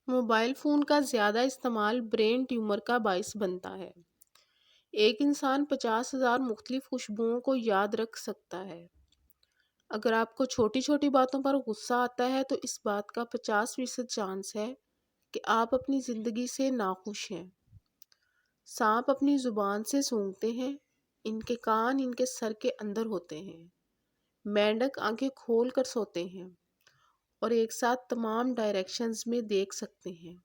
Mobile phone کا زیادہ استعمال برین ٹیومر کا باعث بنتا ہے۔ ایک انسان 50,000 مختلف خوشبوؤں کو یاد رکھ سکتا ہے۔ اگر آپ کو چھوٹی چھوٹی باتوں پر غصہ آتا ہے تو اس بات کا 50% چانس ہے کہ آپ اپنی زندگی سے ناخوش ہیں۔ سانپ اپنی زبان سے سونگھتے ہیں، ان کے کان ان کے سر کے اندر ہوتے ہیں۔ مینڈک آنکھیں کھول کر سوتے ہیں اور ایک ساتھ تمام ڈائریکشنز میں دیکھ سکتے ہیں۔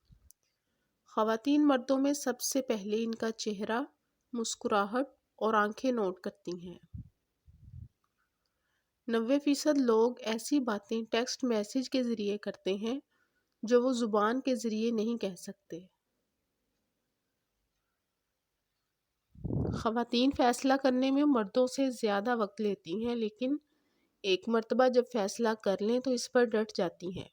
خواتین مردوں میں سب سے پہلے ان کا چہرہ، مسکراہٹ اور آنکھیں نوٹ کرتی ہیں۔ 90% لوگ ایسی باتیں ٹیکسٹ میسج کے ذریعے کرتے ہیں جو وہ زبان کے ذریعے نہیں کہہ سکتے۔ خواتین فیصلہ کرنے میں مردوں سے زیادہ وقت لیتی ہیں، لیکن ایک مرتبہ جب فیصلہ کر لیں تو اس پر ڈٹ جاتی ہیں۔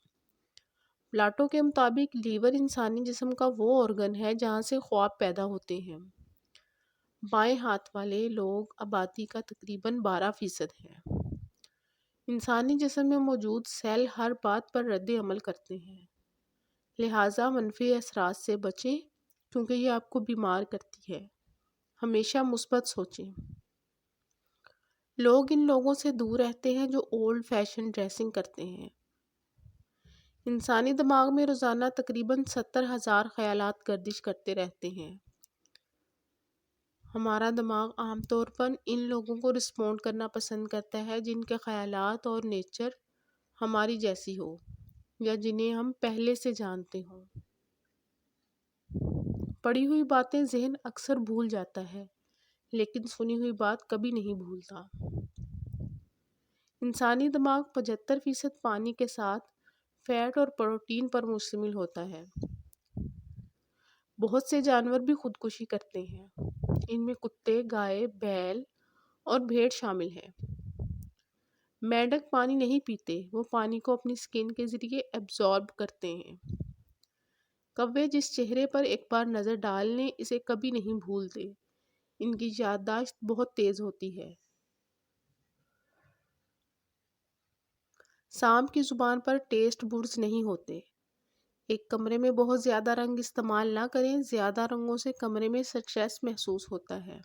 پلاٹو کے مطابق لیور انسانی جسم کا وہ آرگن ہے جہاں سے خواب پیدا ہوتے ہیں۔ بائیں ہاتھ والے لوگ آبادی کا تقریباً 12% ہیں۔ انسانی جسم میں موجود سیل ہر بات پر رد عمل کرتے ہیں، لہٰذا منفی اثرات سے بچیں کیونکہ یہ آپ کو بیمار کرتی ہے۔ ہمیشہ مثبت سوچیں۔ لوگ ان لوگوں سے دور رہتے ہیں جو اولڈ فیشن ڈریسنگ کرتے ہیں۔ انسانی دماغ میں روزانہ تقریباً 70,000 خیالات گردش کرتے رہتے ہیں۔ ہمارا دماغ عام طور پر ان لوگوں کو رسپونڈ کرنا پسند کرتا ہے جن کے خیالات اور نیچر ہماری جیسی ہو یا جنہیں ہم پہلے سے جانتے ہوں۔ پڑھی ہوئی باتیں ذہن اکثر بھول جاتا ہے، لیکن سنی ہوئی بات کبھی نہیں بھولتا۔ انسانی دماغ 75% پانی کے ساتھ فیٹ اور پروٹین پر مشتمل ہوتا ہے۔ بہت سے جانور بھی خودکشی کرتے ہیں۔ ان میں کتے، گائے، بیل اور بھیڑ شامل ہیں۔ مینڈک پانی نہیں پیتے، وہ پانی کو اپنی سکن کے ذریعے ایبزارب کرتے ہیں۔ کوے جس چہرے پر ایک بار نظر ڈال لیں اسے کبھی نہیں بھولتے، ان کی یادداشت بہت تیز ہوتی ہے۔ سانپ کی زبان پر ٹیسٹ بڈز نہیں ہوتے۔ ایک کمرے میں بہت زیادہ رنگ استعمال نہ کریں، زیادہ رنگوں سے کمرے میں سٹریس محسوس ہوتا ہے۔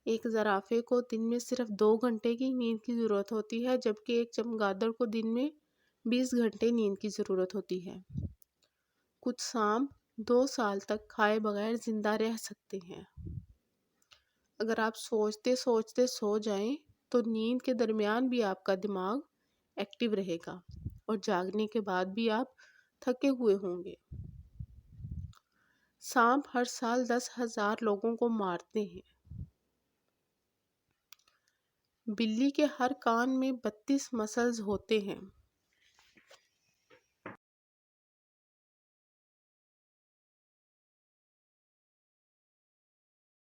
ایک زرافے کو دن میں صرف 2 گھنٹے کی نیند کی ضرورت ہوتی ہے، جبکہ ایک چمگادڑ کو دن میں 20 گھنٹے نیند کی ضرورت ہوتی ہے۔ کچھ سانپ 2 سال تک کھائے بغیر زندہ رہ سکتے ہیں۔ اگر آپ سوچتے سوچتے سو جائیں تو نیند کے درمیان بھی آپ کا دماغ ایکٹیو رہے گا اور جاگنے کے بعد بھی آپ تھکے ہوئے ہوں گے۔ سانپ ہر سال 10,000 لوگوں کو مارتے ہیں۔ بلی کے ہر کان میں 32 مسلز ہوتے ہیں۔